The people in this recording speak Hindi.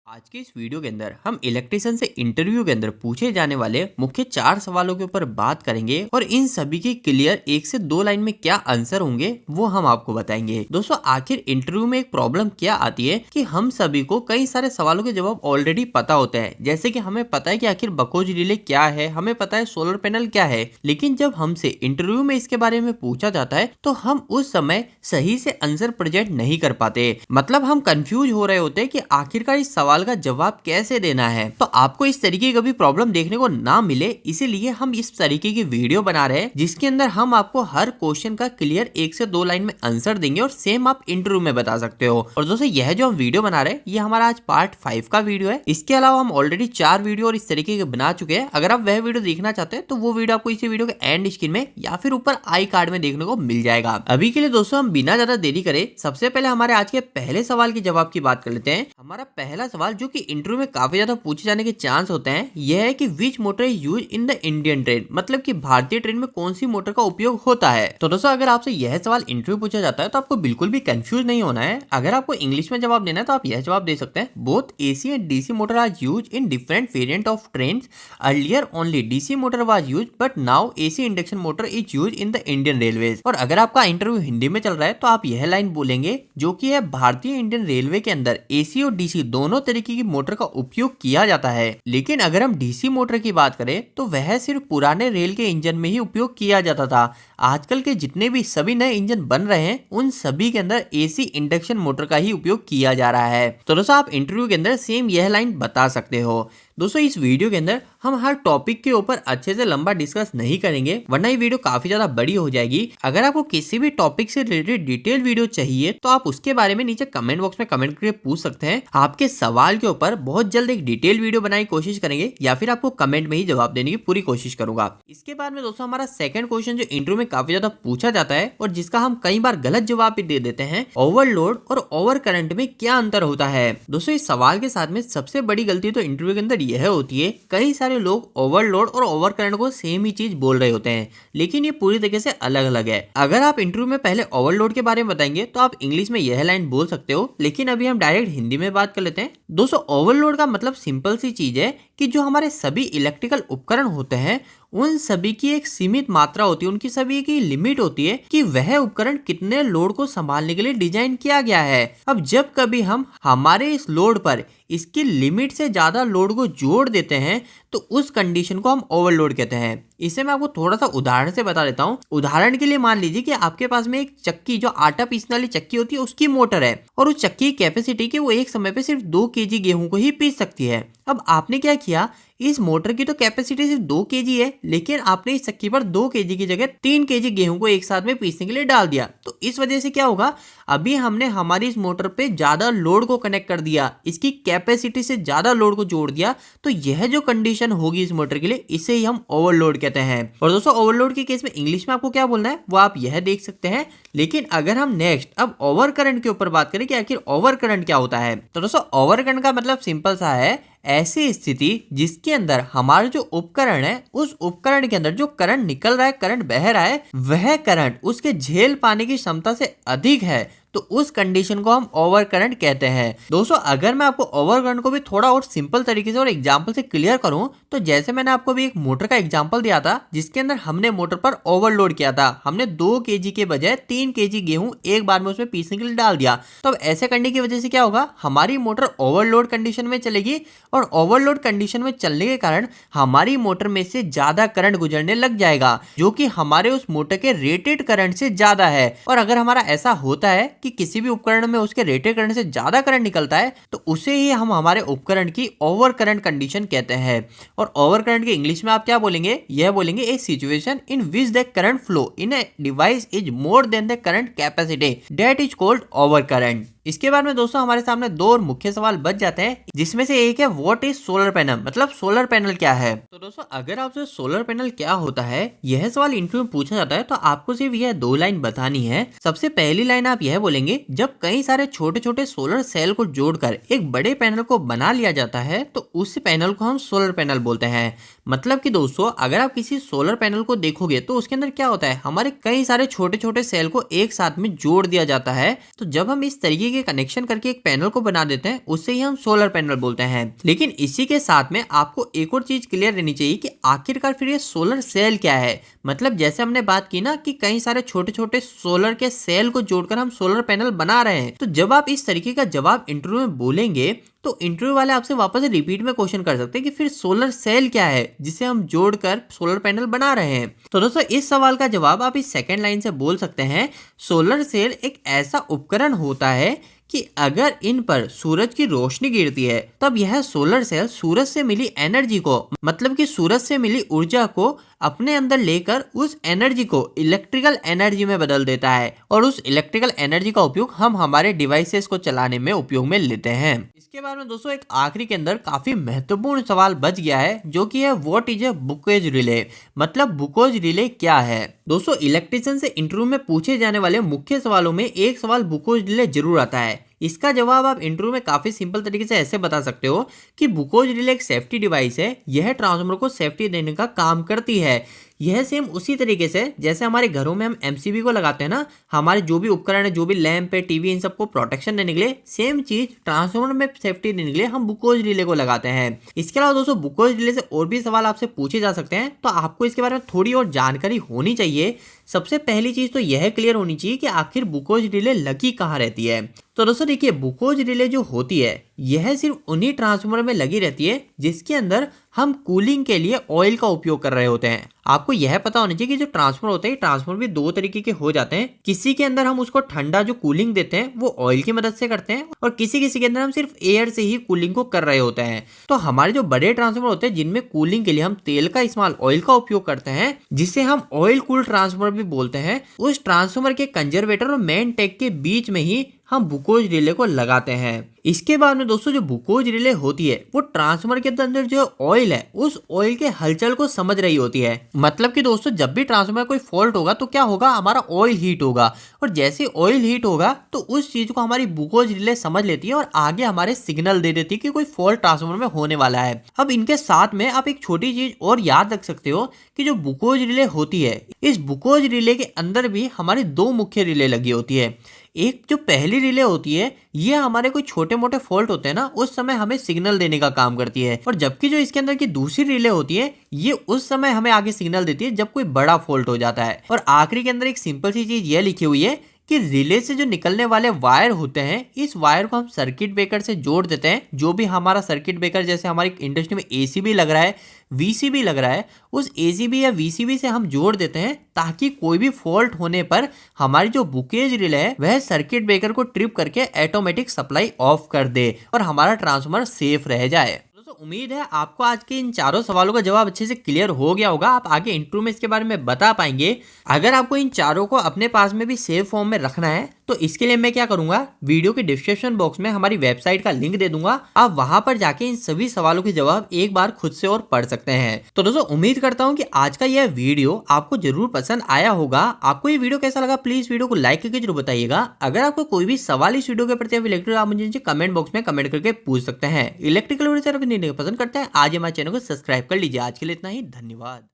आज के इस वीडियो के अंदर हम इलेक्ट्रिशियन से इंटरव्यू के अंदर पूछे जाने वाले मुख्य 4 सवालों के ऊपर बात करेंगे और इन सभी के क्लियर 1 से 2 लाइन में क्या आंसर होंगे वो हम आपको बताएंगे। दोस्तों, आखिर इंटरव्यू में एक प्रॉब्लम क्या आती है कि हम सभी को कई सारे सवालों के जवाब ऑलरेडी पता होते हैं। जैसे कि हमें पता है कि आखिर बकोज रिले क्या है, हमें पता है सोलर पैनल क्या है, लेकिन जब हमसे इंटरव्यू में इसके बारे में पूछा जाता है तो हम उस समय सही से आंसर प्रेजेंट नहीं कर पाते। मतलब हम कंफ्यूज हो रहे होते हैं कि आखिरकार इस सवाल का जवाब कैसे देना है। तो आपको इस तरीके की कभी प्रॉब्लम देखने को ना मिले, इसीलिए हम इस तरीके की वीडियो बना रहे हैं जिसके अंदर हम आपको हर क्वेश्चन का क्लियर 1 से 2 लाइन में आंसर देंगे और सेम आप इंटरव्यू में बता सकते हो। और दोस्तों, यह जो हम वीडियो बना रहे हैं ये हमारा आज पार्ट 5 का वीडियो है। इसके अलावा हम ऑलरेडी 4 वीडियो और इस तरीके के बना चुके हैं। अगर आप वह वीडियो देखना चाहते हैं तो वो वीडियो आपको इसी वीडियो के एंड स्क्रीन में या फिर ऊपर आई कार्ड में देखने को मिल जाएगा। अभी के लिए दोस्तों हम बिना ज्यादा देरी करे सबसे पहले हमारे आज के पहले सवाल के जवाब की बात कर लेते हैं। हमारा पहला सवाल जो कि इंटरव्यू में काफी ज्यादा पूछे जाने के चांस होते हैं, यह है कि which motor is use in the Indian train, मतलब कि भारतीय ट्रेन में कौन सी मोटर का उपयोग होता है। तो दोस्तों, अगर आपसे यह सवाल इंटरव्यू पूछा जाता है तो आपको बिल्कुल भी कंफ्यूज नहीं होना है। अगर आपको इंग्लिश में जवाब देना है तो आप यह जवाब दे सकते हैं, both AC and DC motor are use in different variant of train. Earlier only DC motor was use but now AC induction motor is use in the Indian railways. और अगर आपका इंटरव्यू हिंदी में चल रहा है तो आप यह लाइन बोलेंगे जो कि है भारतीय इंडियन रेलवे के अंदर एसी और डीसी दोनों तरीके की मोटर का उपयोग किया जाता है। लेकिन अगर हम डीसी मोटर की बात करें तो वह सिर्फ पुराने रेल के इंजन में ही उपयोग किया जाता था। आजकल के जितने भी सभी नए इंजन बन रहे हैं उन सभी के अंदर एसी इंडक्शन मोटर का ही उपयोग किया जा रहा है। तो दोस्तों, आप इंटरव्यू के अंदर सेम यह लाइन बता सकते हो। दोस्तों, इस वीडियो के अंदर हम हर टॉपिक के ऊपर अच्छे से लंबा डिस्कस नहीं करेंगे वरना ये वीडियो काफी ज्यादा बड़ी हो जाएगी। अगर आपको किसी भी टॉपिक से रिलेटेड डिटेल वीडियो चाहिए तो आप उसके बारे में नीचे कमेंट बॉक्स में कमेंट करके पूछ सकते हैं। आपके सवाल के ऊपर बहुत जल्द एक डिटेल वीडियो बनाने की कोशिश करेंगे या फिर आपको कमेंट में ही जवाब देने की पूरी कोशिश करूंगा। इसके बाद में दोस्तों हमारा सेकंड क्वेश्चन जो इंटरव्यू में काफी ज्यादा पूछा जाता है और जिसका हम कई बार गलत जवाब भी दे देते हैं, ओवरलोड और ओवर करंट में क्या अंतर होता है। दोस्तों, इस सवाल के साथ में सबसे बड़ी गलती तो इंटरव्यू के अंदर यह होती है, कई सारे लोग ओवरलोड और ओवर करंट को सेम ही चीज बोल रहे होते हैं लेकिन ये पूरी तरीके से अलग अलग है। अगर आप इंटरव्यू में पहले ओवरलोड के बारे में बताएंगे तो आप इंग्लिश में यह लाइन बोल सकते हो, लेकिन अभी हम डायरेक्ट हिंदी में बात कर लेते हैं। दोस्तों, ओवरलोड का मतलब सिंपल सी चीज है कि जो हमारे सभी इलेक्ट्रिकल उपकरण होते हैं उन सभी की एक सीमित मात्रा होती है, उनकी सभी की लिमिट होती है कि वह उपकरण कितने लोड को संभालने के लिए डिजाइन किया गया है। अब जब कभी हम हमारे इस लोड पर इसकी लिमिट से ज्यादा लोड को जोड़ देते हैं तो उस कंडीशन को हम ओवरलोड कहते हैं। इसे मैं आपको थोड़ा सा उदाहरण से बता देता हूँ। उदाहरण के लिए मान लीजिए कि आपके पास में एक चक्की, जो आटा पीसने वाली चक्की होती है, उसकी मोटर है और उस चक्की की कैपेसिटी की वो एक समय पे सिर्फ 2 kg गेहूं को ही पीस सकती है। अब आपने क्या किया, इस मोटर की तो कैपेसिटी सिर्फ 2 kg है, लेकिन आपने इस चक्की पर 2 kg की जगह 3 kg गेहूं को एक साथ में पीसने के लिए डाल दिया। तो इस वजह से क्या होगा, अभी हमने हमारी इस मोटर पे ज्यादा लोड को कनेक्ट कर दिया, इसकी कैपेसिटी से ज्यादा लोड को जोड़ दिया। तो यह जो कंडीशन होगी इस मोटर के लिए, इसे ही हम ओवरलोड कहते हैं। और दोस्तों, ओवरलोड के केस में इंग्लिश में आपको क्या बोलना है वो आप यह देख सकते हैं। लेकिन अगर हम नेक्स्ट अब ओवर करंट के ऊपर बात करें कि आखिर ओवर करंट क्या होता है, तो दोस्तों ओवर करंट का मतलब सिंपल सा है, ऐसी स्थिति जिसके अंदर हमारा जो उपकरण है उस उपकरण के अंदर जो करंट निकल रहा है, करंट बह रहा है, वह करंट उसके झेल पाने की क्षमता से अधिक है, तो उस कंडीशन को हम ओवर करंट कहते हैं। दोस्तों, अगर मैं आपको ओवर करंट को भी थोड़ा और सिंपल तरीके से और एग्जांपल से क्लियर करूं तो जैसे मैंने आपको भी एक मोटर का एग्जांपल दिया था जिसके अंदर हमने मोटर पर ओवरलोड किया था, हमने 2 kg के बजाय 3 kg गेहूं एक बार में उसमें पीसने के लिए डाल दिया। तो अब ऐसे करने की वजह से क्या होगा, हमारी मोटर ओवरलोड कंडीशन में चलेगी और ओवरलोड कंडीशन में चलने के कारण हमारी मोटर में से ज्यादा करंट गुजरने लग जाएगा जो कि हमारे उस मोटर के रेटेड करंट से ज्यादा है। और अगर हमारा ऐसा होता है कि किसी भी उपकरण में उसके रेटेड करंट से ज्यादा करंट निकलता है तो उसे ही हम हमारे उपकरण की ओवर करंट कंडीशन कहते हैं। और ओवर करंट के इंग्लिश में आप क्या बोलेंगे, यह बोलेंगे a situation in which the current flow in a device is more than the current capacity, that is called over current. इसके बाद में दोस्तों हमारे सामने 2 और मुख्य सवाल बच जाते हैं जिसमें से एक है व्हाट इज सोलर पैनल, मतलब सोलर पैनल क्या है। तो तो दोस्तों अगर आपसे सोलर पैनल क्या होता है यह सवाल इंटरव्यू में पूछा जाता है तो आपको सिर्फ यह दो लाइन बतानी है। सबसे पहली लाइन आप यह बोलेंगे, जब कई सारे छोटे छोटे सोलर सेल को जोड़कर एक बड़े पैनल को बना लिया जाता है तो उस पैनल को हम सोलर पैनल बोलते हैं। मतलब कि दोस्तों अगर आप किसी सोलर पैनल को देखोगे तो उसके अंदर क्या होता है, हमारे कई सारे छोटे छोटे सेल को एक साथ में जोड़ दिया जाता है। तो जब हम इस तरीके के कनेक्शन करके एक पैनल को बना देते हैं उससे ही हम सोलर पैनल बोलते हैं। लेकिन इसी के साथ में आपको एक और चीज क्लियर रहनी चाहिए कि आखिरकार फिर ये सोलर सेल क्या है। मतलब जैसे हमने बात की ना कि कई सारे छोटे छोटे सोलर के सेल को जोड़कर हम सोलर पैनल बना रहे हैं, तो जब आप इस तरीके का जवाब इंटरव्यू में बोलेंगे तो इंटरव्यू वाले आपसे वापस रिपीट में क्वेश्चन कर सकते हैं कि फिर सोलर सेल क्या है जिसे हम जोड़कर सोलर पैनल बना रहे हैं। तो दोस्तों इस सवाल का जवाब आप इस सेकंड लाइन से बोल सकते हैं, सोलर सेल एक ऐसा उपकरण होता है कि अगर इन पर सूरज की रोशनी गिरती है तब यह सोलर सेल सूरज से मिली एनर्जी को, मतलब कि सूरज से मिली ऊर्जा को अपने अंदर लेकर उस एनर्जी को इलेक्ट्रिकल एनर्जी में बदल देता है और उस इलेक्ट्रिकल एनर्जी का उपयोग हम हमारे डिवाइसेस को चलाने में उपयोग में लेते हैं। इसके बाद में दोस्तों एक आखिरी के अंदर काफी महत्वपूर्ण सवाल बच गया है जो कि है what is a Buchholz relay, मतलब बुकोज रिले क्या है। दोस्तों इलेक्ट्रिशियन से इंटरव्यू में पूछे जाने वाले मुख्य सवालों में एक सवाल बुकोज रिले जरूर आता है। इसका जवाब आप इंटरव्यू में काफी सिंपल तरीके से ऐसे बता सकते हो कि बुकोज रिले एक सेफ्टी डिवाइस है, यह ट्रांसफार्मर को सेफ्टी देने का काम करती है। यह सेम उसी तरीके से जैसे हमारे घरों में हम एमसीबी को लगाते हैं ना, हमारे जो भी उपकरण है, जो भी लैंप है, टीवी, इन सबको प्रोटेक्शन देने के लिए, सेम चीज ट्रांसफार्मर में सेफ्टी देने के लिए हम बुकोज रिले को लगाते हैं। इसके अलावा दोस्तों बुकोज रिले से और भी सवाल आपसे पूछे जा सकते हैं, तो आपको इसके बारे में थोड़ी और जानकारी होनी चाहिए। सबसे पहली चीज तो यह क्लियर होनी चाहिए कि आखिर बुकोज रिले लगी कहाँ रहती है। तो दोस्तों देखिए बुकोज रिले जो होती है यह सिर्फ उन्हीं ट्रांसफार्मर में लगी रहती है जिसके अंदर हम कूलिंग के लिए ऑयल का उपयोग कर रहे होते हैं। आपको यह पता होना चाहिए कि जो ट्रांसफार्मर होते हैं ट्रांसफार्मर भी दो तरीके के हो जाते हैं। किसी के अंदर हम उसको ठंडा जो कूलिंग देते हैं वो ऑयल की मदद से करते हैं और किसी किसी के अंदर हम सिर्फ एयर से ही कूलिंग को कर रहे होते हैं। तो हमारे जो बड़े ट्रांसफार्मर होते हैं जिनमें कूलिंग के लिए हम तेल का इस्तेमाल, ऑयल का उपयोग करते हैं, जिसे हम ऑयल कूल्ड ट्रांसफार्मर भी बोलते हैं, उस ट्रांसफार्मर के कंजर्वेटर और मेन टैग के बीच में ही हम बुकोज रिले को लगाते हैं। इसके बाद में दोस्तों जो बुकोज रिले होती है वो ट्रांसफार्मर के अंदर जो ऑयल है उस ऑयल के हलचल को समझ रही होती है। मतलब कि दोस्तों जब भी ट्रांसफार्मर कोई फॉल्ट होगा तो क्या होगा, हमारा ऑयल हीट होगा और जैसे ऑयल हीट होगा तो उस चीज को हमारी बुकोज रिले समझ लेती है और आगे हमारे सिग्नल दे देती है कि कोई फॉल्ट ट्रांसफार्मर में होने वाला है। अब इनके साथ में आप एक छोटी चीज और याद रख सकते हो कि जो बुकोज रिले होती है इस बुकोज रिले के अंदर भी हमारी दो मुख्य रिले लगी होती है। एक जो पहली रिले होती है ये हमारे कोई छोटे मोटे फॉल्ट होते हैं ना उस समय हमें सिग्नल देने का काम करती है, और जबकि जो इसके अंदर की दूसरी रिले होती है ये उस समय हमें आगे सिग्नल देती है जब कोई बड़ा फॉल्ट हो जाता है। और आखिरी के अंदर एक सिंपल सी चीज ये लिखी हुई है कि रिले से जो निकलने वाले वायर होते हैं इस वायर को हम सर्किट ब्रेकर से जोड़ देते हैं। जो भी हमारा सर्किट ब्रेकर, जैसे हमारी इंडस्ट्री में एसीबी लग रहा है, वीसीबी लग रहा है, उस एसीबी या वीसीबी से हम जोड़ देते हैं ताकि कोई भी फॉल्ट होने पर हमारी जो बुकेज रिले है वह सर्किट ब्रेकर को ट्रिप करके ऑटोमेटिक सप्लाई ऑफ कर दे और हमारा ट्रांसफार्मर सेफ रह जाए। उम्मीद है आपको आज के इन चारों सवालों का जवाब अच्छे से क्लियर हो गया होगा। आप आगे इंटरव्यू में इसके बारे में बता पाएंगे। अगर आपको इन चारों को अपने पास में भी सेव फॉर्म में रखना है तो इसके लिए मैं क्या करूंगा, वीडियो के डिस्क्रिप्शन बॉक्स में हमारी वेबसाइट का लिंक दे दूंगा। आप वहां पर जाके इन सभी सवालों के जवाब एक बार खुद से और पढ़ सकते हैं। तो दोस्तों उम्मीद करता हूं कि आज का यह वीडियो आपको जरूर पसंद आया होगा। आपको ये वीडियो कैसा लगा प्लीज वीडियो को लाइक करके जरूर बताइएगा। अगर आपको कोई भी सवाल इस वीडियो के प्रति इलेक्ट्रिकल आप मुझे कमेंट बॉक्स में कमेंट करके पूछ सकते हैं। इलेक्ट्रिकल वीडियो पसंद करते हैं आज हमारे चैनल को सब्सक्राइब कर लीजिए। आज के लिए इतना ही, धन्यवाद।